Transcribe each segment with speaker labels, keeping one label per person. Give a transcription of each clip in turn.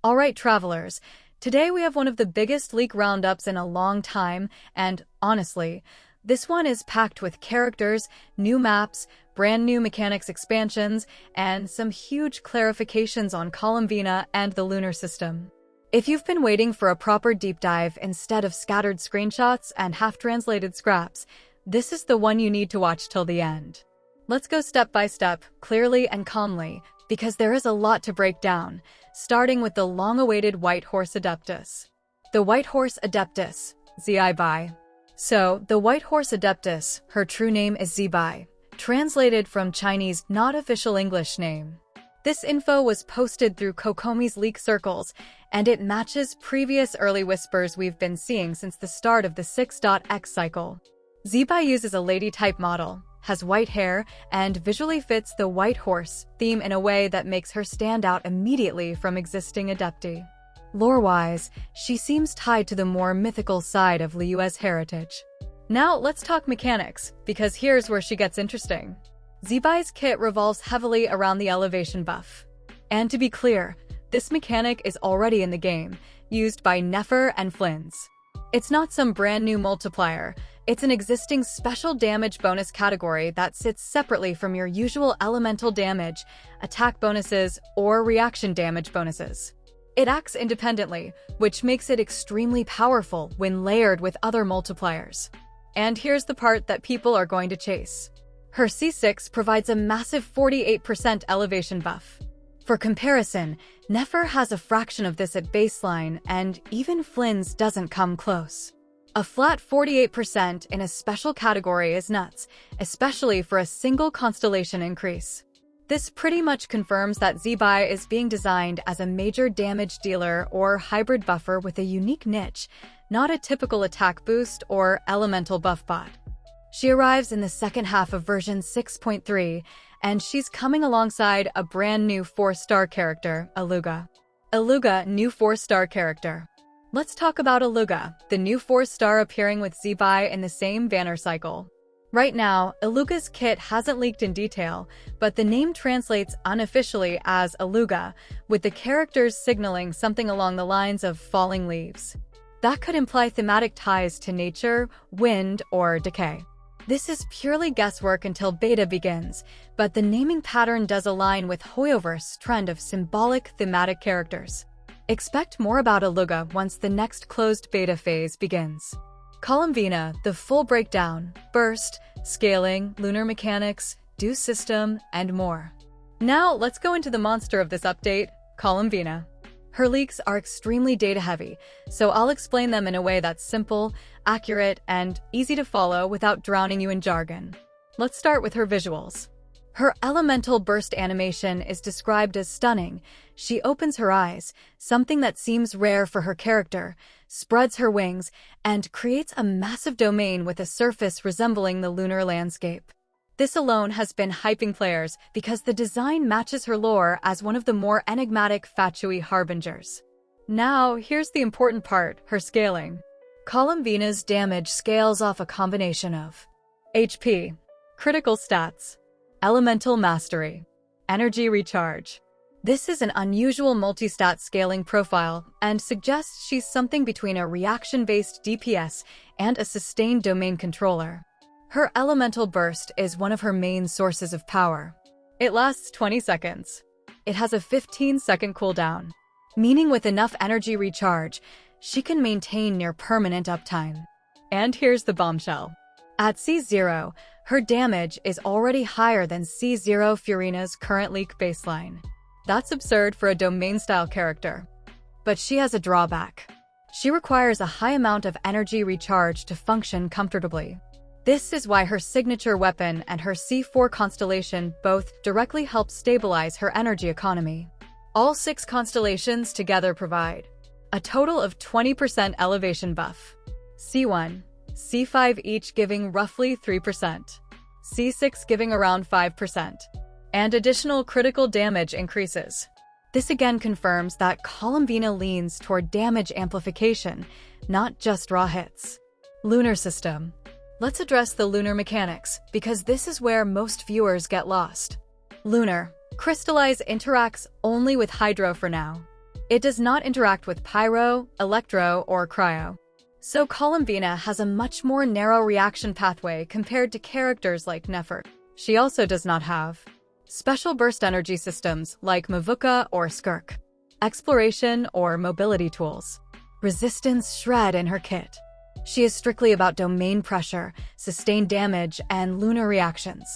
Speaker 1: Alright travelers, today we have one of the biggest leak roundups in a long time, and honestly, this one is packed with characters, new maps, brand new mechanics expansions, and some huge clarifications on Colombina and the lunar system. If you've been waiting for a proper deep dive instead of scattered screenshots and half-translated scraps, this is the one you need to watch till the end. Let's go step by step, clearly and calmly, because there is a lot to break down, starting with the long-awaited White Horse Adeptus. The White Horse Adeptus, Zibai. So, the White Horse Adeptus, her true name is Zibai, translated from Chinese not official English name. This info was posted through Kokomi's leak circles, and it matches previous early whispers we've been seeing since the start of the 6.x cycle. Zibai uses a lady-type model, has white hair, and visually fits the white horse theme in a way that makes her stand out immediately from existing adepti. Lore-wise, she seems tied to the more mythical side of Liyue's heritage. Now let's talk mechanics, because here's where she gets interesting. Zibai's kit revolves heavily around the elevation buff. And to be clear, this mechanic is already in the game, used by Nefer and Furina. It's not some brand new multiplier, it's an existing special damage bonus category that sits separately from your usual elemental damage, attack bonuses, or reaction damage bonuses. It acts independently, which makes it extremely powerful when layered with other multipliers. And here's the part that people are going to chase. Her C6 provides a massive 48% elevation buff. For comparison, Nefer has a fraction of this at baseline, and even Flynn's doesn't come close. A flat 48% in a special category is nuts, especially for a single constellation increase. This pretty much confirms that Zibai is being designed as a major damage dealer or hybrid buffer with a unique niche, not a typical attack boost or elemental buff bot. She arrives in the second half of version 6.3, and she's coming alongside a brand new 4-star character, Illuga. Illuga, new 4-star character. Let's talk about Illuga, the new 4-star appearing with Zibai in the same banner cycle. Right now, Illuga's kit hasn't leaked in detail, but the name translates unofficially as Illuga, with the characters signaling something along the lines of falling leaves. That could imply thematic ties to nature, wind, or decay. This is purely guesswork until beta begins, but the naming pattern does align with Hoyoverse's trend of symbolic thematic characters. Expect more about Illuga once the next closed beta phase begins. Colombina, the full breakdown, burst, scaling, lunar mechanics, Dew system, and more. Now let's go into the monster of this update, Colombina. Her leaks are extremely data-heavy, so I'll explain them in a way that's simple, accurate, and easy to follow without drowning you in jargon. Let's start with her visuals. Her elemental burst animation is described as stunning. She opens her eyes, something that seems rare for her character, spreads her wings, and creates a massive domain with a surface resembling the lunar landscape. This alone has been hyping players because the design matches her lore as one of the more enigmatic Fatui harbingers. Now, here's the important part, her scaling. Colombina's damage scales off a combination of HP, critical stats, elemental mastery, energy recharge. This is an unusual multi-stat scaling profile and suggests she's something between a reaction-based DPS and a sustained domain controller. Her elemental burst is one of her main sources of power. It lasts 20 seconds. It has a 15-second cooldown, meaning with enough energy recharge, she can maintain near-permanent uptime. And here's the bombshell. At C0, her damage is already higher than C0 Furina's current leak baseline. That's absurd for a domain-style character. But she has a drawback. She requires a high amount of energy recharge to function comfortably. This is why her signature weapon and her C4 constellation both directly help stabilize her energy economy. All 6 constellations together provide a total of 20% elevation buff. C1, C5 each giving roughly 3%, C6 giving around 5%, and additional critical damage increases. This again confirms that Colombina leans toward damage amplification, not just raw hits. Lunar system. Let's address the lunar mechanics, because this is where most viewers get lost. Lunar. Crystallize interacts only with Hydro for now. It does not interact with pyro, electro, or cryo. So Colombina has a much more narrow reaction pathway compared to characters like Nefer. She also does not have special burst energy systems like Mavuka or Skirk, exploration or mobility tools, resistance shred in her kit. She is strictly about domain pressure, sustained damage, and lunar reactions.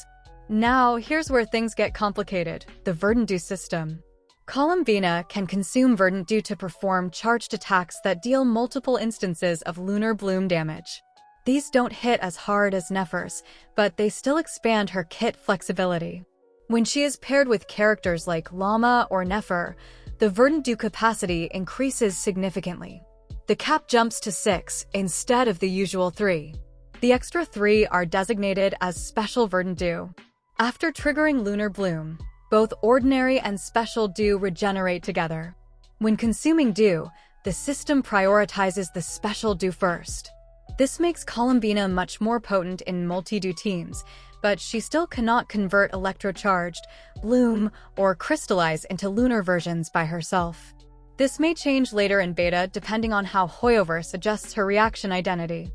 Speaker 1: Now, here's where things get complicated: the Verdant Dew system. Columbina can consume Verdant Dew to perform charged attacks that deal multiple instances of Lunar Bloom damage. These don't hit as hard as Nefer's, but they still expand her kit flexibility. When she is paired with characters like Llama or Nefer, the Verdant Dew capacity increases significantly. The cap jumps to 6 instead of the usual 3. The extra 3 are designated as Special Verdant Dew. After triggering Lunar Bloom, both ordinary and special dew regenerate together. When consuming dew, the system prioritizes the special dew first. This makes Columbina much more potent in multi-dew teams, but she still cannot convert electrocharged, bloom, or crystallize into lunar versions by herself. This may change later in beta depending on how Hoyoverse adjusts her reaction identity.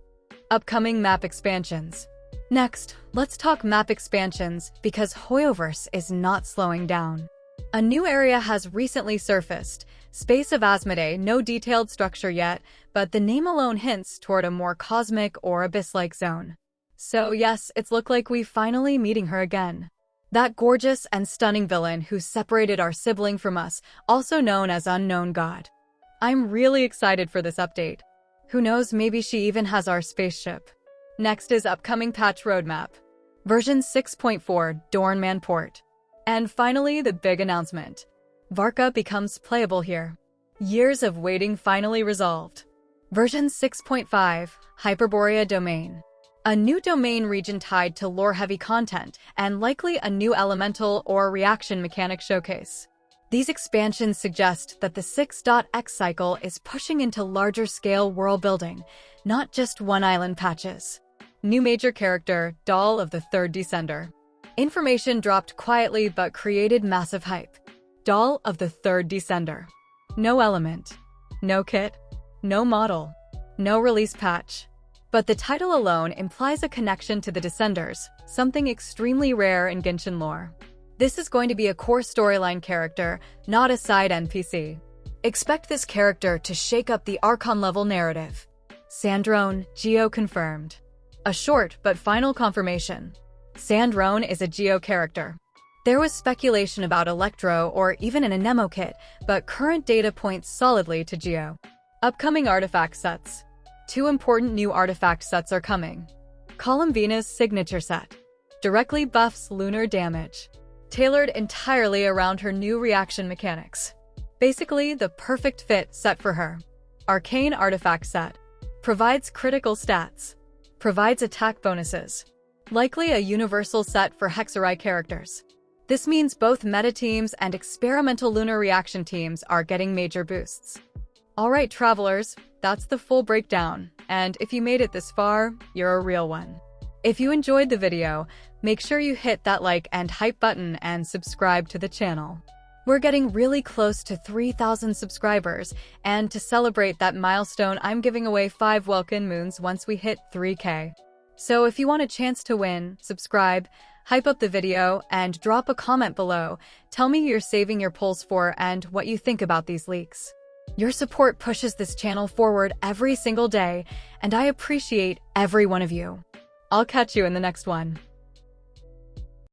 Speaker 1: Upcoming map expansions. Next, let's talk map expansions because Hoyoverse is not slowing down. A new area has recently surfaced, Space of Asmoday. No detailed structure yet, but the name alone hints toward a more cosmic or abyss-like zone. So yes, it's looked like we're finally meeting her again. That gorgeous and stunning villain who separated our sibling from us, also known as Unknown God. I'm really excited for this update. Who knows, maybe she even has our spaceship. Next is upcoming patch roadmap. Version 6.4, Dornman Port. And finally, the big announcement. Varka becomes playable here. Years of waiting finally resolved. Version 6.5, Hyperborea Domain. A new domain region tied to lore-heavy content, and likely a new elemental or reaction mechanic showcase. These expansions suggest that the 6.x cycle is pushing into larger-scale world building, not just one-island patches. New major character, Doll of the Third Descender. Information dropped quietly but created massive hype. Doll of the Third Descender. No element, no kit, no model, no release patch. But the title alone implies a connection to the Descenders, something extremely rare in Genshin lore. This is going to be a core storyline character, not a side NPC. Expect this character to shake up the Archon-level narrative. Sandrone, Geo confirmed. A short but final confirmation. Sandrone is a Geo character. There was speculation about Electro or even an Anemo kit, but current data points solidly to Geo. Upcoming artifact sets. 2 important new artifact sets are coming. Columbina's signature set. Directly buffs lunar damage. Tailored entirely around her new reaction mechanics. Basically, the perfect fit set for her. Arcane artifact set. Provides critical stats. Provides attack bonuses. Likely a universal set for Hexarai characters. This means both meta teams and experimental lunar reaction teams are getting major boosts. Alright travelers, that's the full breakdown, and if you made it this far, you're a real one. If you enjoyed the video, make sure you hit that like and hype button and subscribe to the channel. We're getting really close to 3,000 subscribers, and to celebrate that milestone, I'm giving away 5 Welkin Moons once we hit 3K. So if you want a chance to win, subscribe, hype up the video, and drop a comment below. Tell me who you're saving your polls for and what you think about these leaks. Your support pushes this channel forward every single day, and I appreciate every one of you. I'll catch you in the next one.